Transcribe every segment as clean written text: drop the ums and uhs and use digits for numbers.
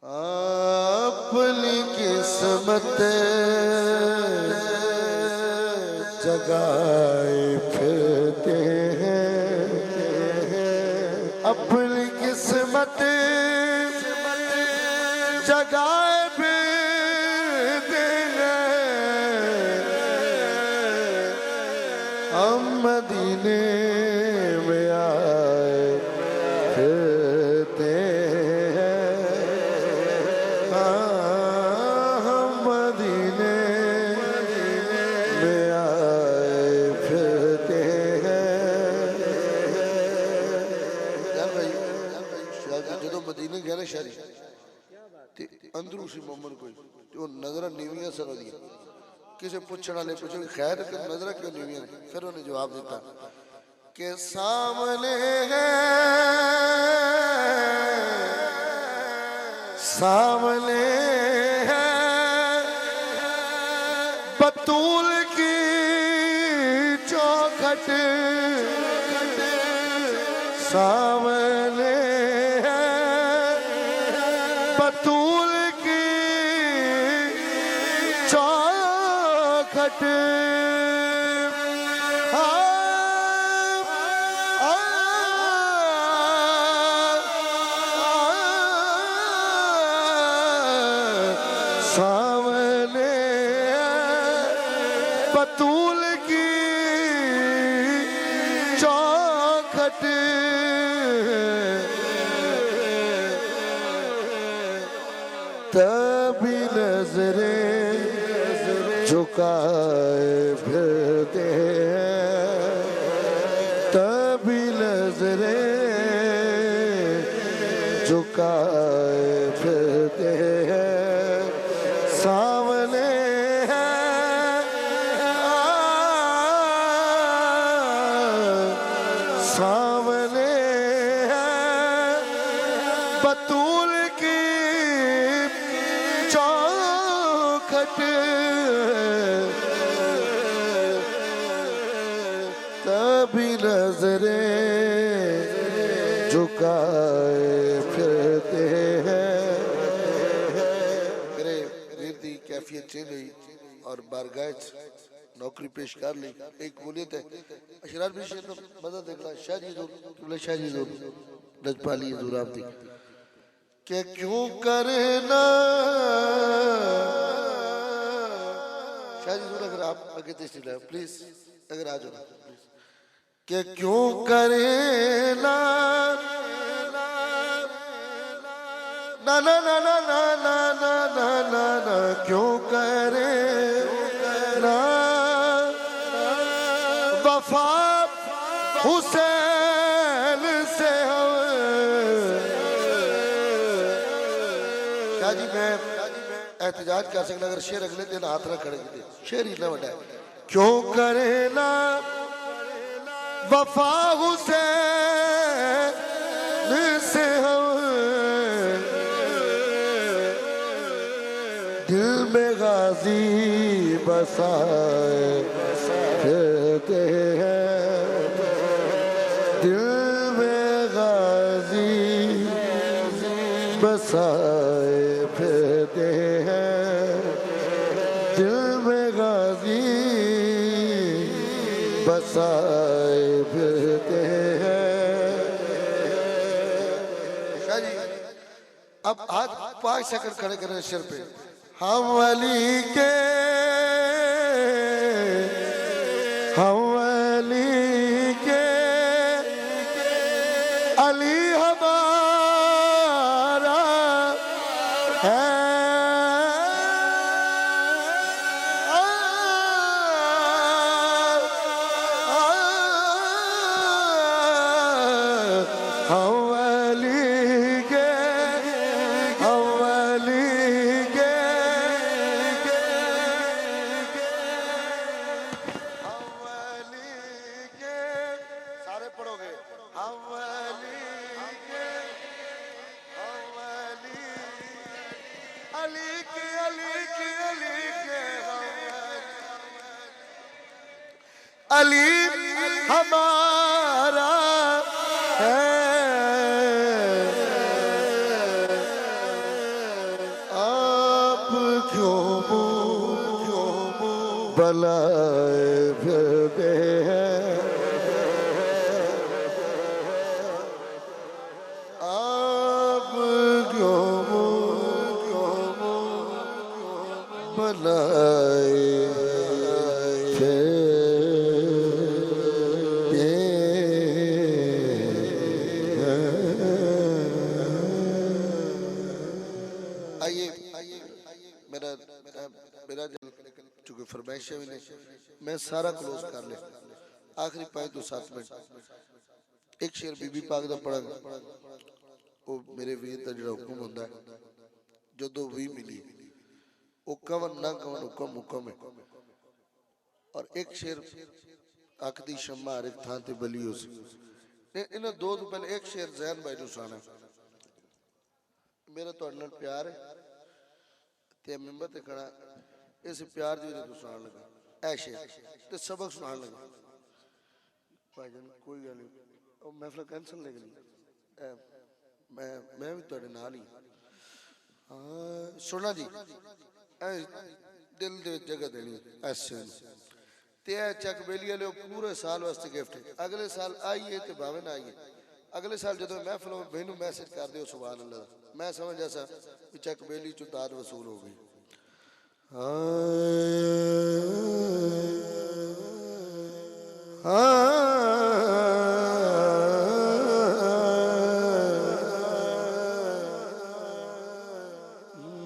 अपनी किस्मत जगाए फिरते हैं, अपनी किस्मत जगाए फिरते हैं। हम मदीने में आए फिरते हैं, हम मदीने में आए फिरते हैं। जो मदीने गया ना शारी अंदरू सी मोमन कोई जो नजर नीवियां सर किसी पूछने वाले पूछे खैर नजर क्यों नीवियां, फिर उन्हें जवाब दिता कि सामने है, सामने है बतूल की चौखट, सामने है बतूल की चौखट। सामने बतूल की चौखट, तभी नजरें झुकाए फिरते हैं, तभी नजरें झुकाए फिरते हैं। सामने है सामने है बतूल की चौखट, तभी नजरें झुकाए फिरते हैं। मेरे वीर दी कैफियत चेंज हुई और बारगाह नौकरी पेश कर ली। एक बोलियत है अशरार भी शेर मदद देखला शाहजी दूर शाहजी दूर लजपाली दूर आप दी के क्यों करना शाहजी दूर अगर आप आगे तशरीफ लाए प्लीज, अगर आ जाओ प्लीज। के क्यों करेना ना ना ना ना ना ना ना ना ना ना क्यों करे ना वफा हुसैन से हम। शाहजी मैं एहतजाज कर सकता अगर शेर अगले दिन हाथ रख खड़े शेर ही ना बड़ा क्यों करे ना वफा हुसैन से हम, दिल में गाजी बसाए फिरते हैं, दिल में गाजी बसाए फिरते हैं, दिल में गाजी बसाए फिरते हैं। अब हाथ 5 सेकंड खड़े करें सिर पे। हम अली के अली हमारा है, अली हमारा है। बलाए फिरते हैं आप क्यों बलाए मेरा मेरा चूंकि फरमाइश भी नहीं मैं सारा क्लोज कर ले आखिरी 5 to 7 मिनट एक शेर बीबी पाक दा पढ़ा वो मेरे वीर दा जिहड़ा हुक्म हुंदा है जदों भी मिली वो कवन ना कवन हुक्म है और एक शेर अख दी शम्मा हर एक थां ते बली हो सी इन्हां दो तो पहले एक शेर जैन भाई नूं सुनाना मेरा तुहाडे नाल प्यार है ते मिंबर ते खड़ा इस प्यार दी वजह तो सुनान लगा ऐ शेर ते सबक सुनान लगा भाईजान कोई गल नहीं ओ महफिल कैंसल लग गई मैं भी तुहाडे नाल ही हां सुना जी ऐ दिल दे जगह देनी ऐसे ते ऐ चक बेली वाले पूरे साल वास्ते गिफ्ट अगले साल आइए ते भावे ना आइए अगले साल जदों महफिल मैनू मैसेज कर दियो सुभान अल्लाह मैं समझ ऐसा कि चक बेली चो दाद वसूल हो गई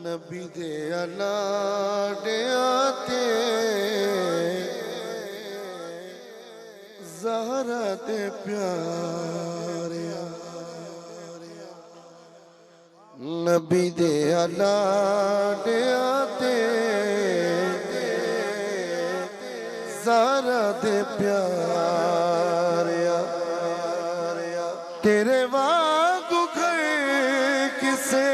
नबी दे अलाडिया ते ज़हरा दे प्यारिया नबी दे अलाडिया ते ज़हरा दे प्यारिया तेरे वांगू घर किसे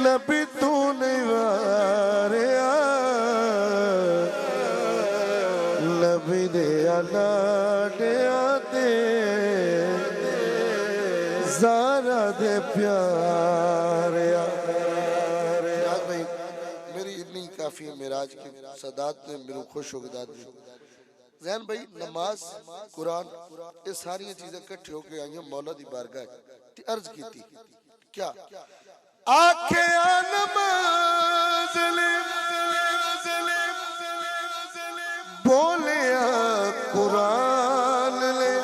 नबी तू नहीं वारिया नबी दे अलाडिया ते ज़हरा दे प्यारिया भाई मेरी इतनी काफी है मेराज की सदात ने मेरे खुश हो गया जैन भाई नमाज कुरान ये सारी चीजें इकट्ठे होके आई मौला दी बारगाह ते अर्ज की थी क्या आखे नमाज बोलिया कुरान ले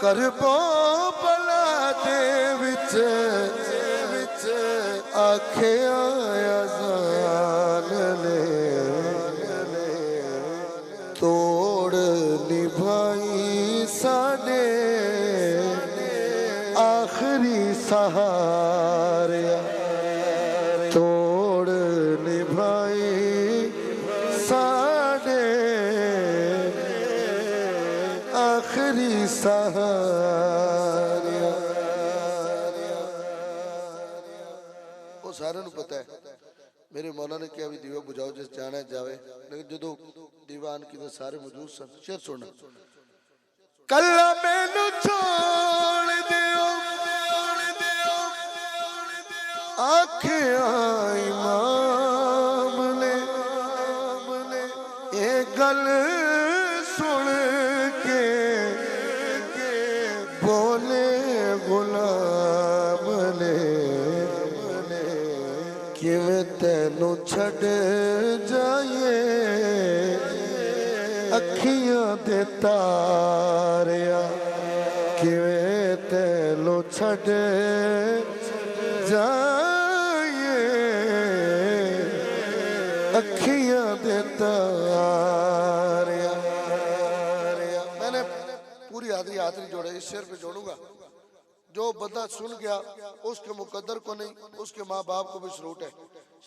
करबो भला दे विच आखे अज़ान ले तोड़ निभाई साडे आखिरी सहारा तोड़ निभाई साडे आखिरी सहारा वो सारे पता है मेरे मौला ने क्या भी दीवा बुझाओ जिस जाना जावे लेकिन जो दीवान की तो सारे मौजूद सन शेर सुनना कल्ला मैनू छोड़ दियो आखिया इमाम ने ये गल सुन के बोले गुलाम ने किवें तैनू छड़ जाए अखियां दे तारिया किवें तैनू छड़ जाए अखियां दे तारिया मैंने पूरी हाथरी जोड़े इस शेर पे जोड़ूंगा जो बंदा सुन गया उसके मुकद्दर को नहीं उसके माँ बाप को भी सलूट है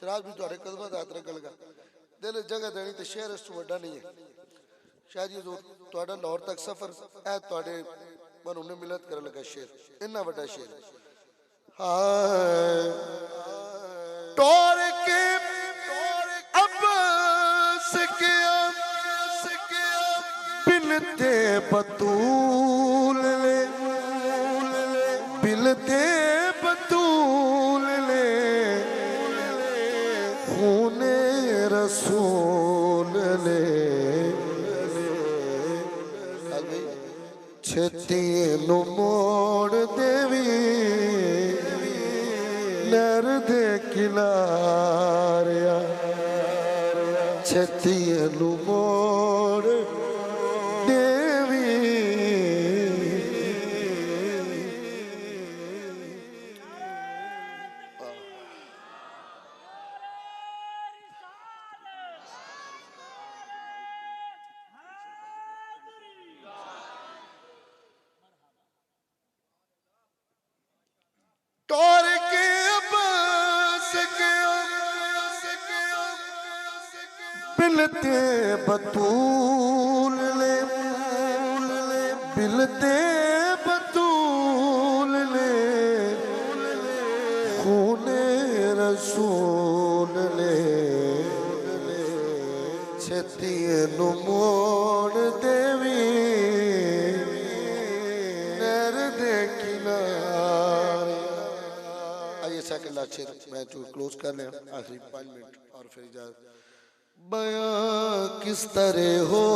शराब भी तुम्हारे कदम हाथ रख लगा दिल जगह देनी तो शेर इस वड्डा नहीं है शायद ये थोड़ा लाहौर तक सफर है थोड़े मन उन्हें मिलत कर लगा शेर इन्ना वड्डा शेर हाँ तोड़ के अब्बास के बिनते बतूल ले बिलते बतूल ले खूने छत्ती नु मोड़ देवी नर दे किनारिया छत्ती नु मोड़ देवी तोर के बस के बिलते बतूल ले बिलते बतूल ले खूने रसूल ले छत्ती नु मोड़ देवी नर दे किनारे। आइए सेकंड लास्ट शेर मैं तो क्लोज कर लें आखिरी 5 मिनट और फिर इजाजत। बयां किस तरह हो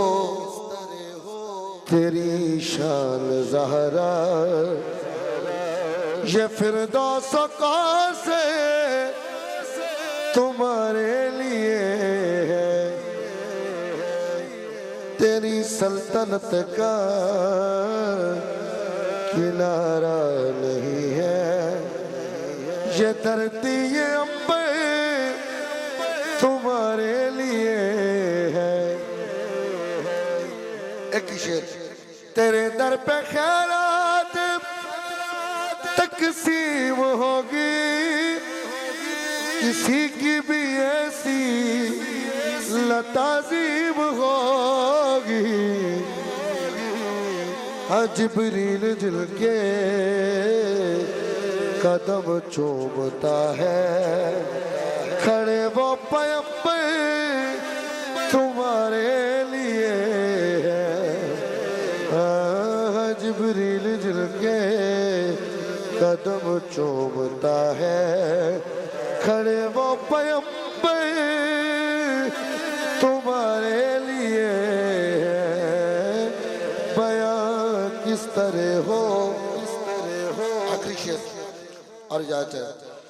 तेरी शान ज़हरा ये फिरदौस का से तुम्हारे लिए है तेरी सल्तनत का किनारा नहीं है ये धरती ये अंबर तुम्हारे लिए है। एक शेर तेरे दर पे खैरात तकसीम होगी किसी की भी ऐसी लताजीब होगी। हाँ जिब्रील दिल के कदम चूमता है खड़े वो पैगंबर तुम्हारे लिए है। हाँ जिब्रील दिल के कदम चूमता है खड़े वो पैगंबर तुम्हारे लिए है। बयां किस तरह हो आखिरी शेर और इजाजत है।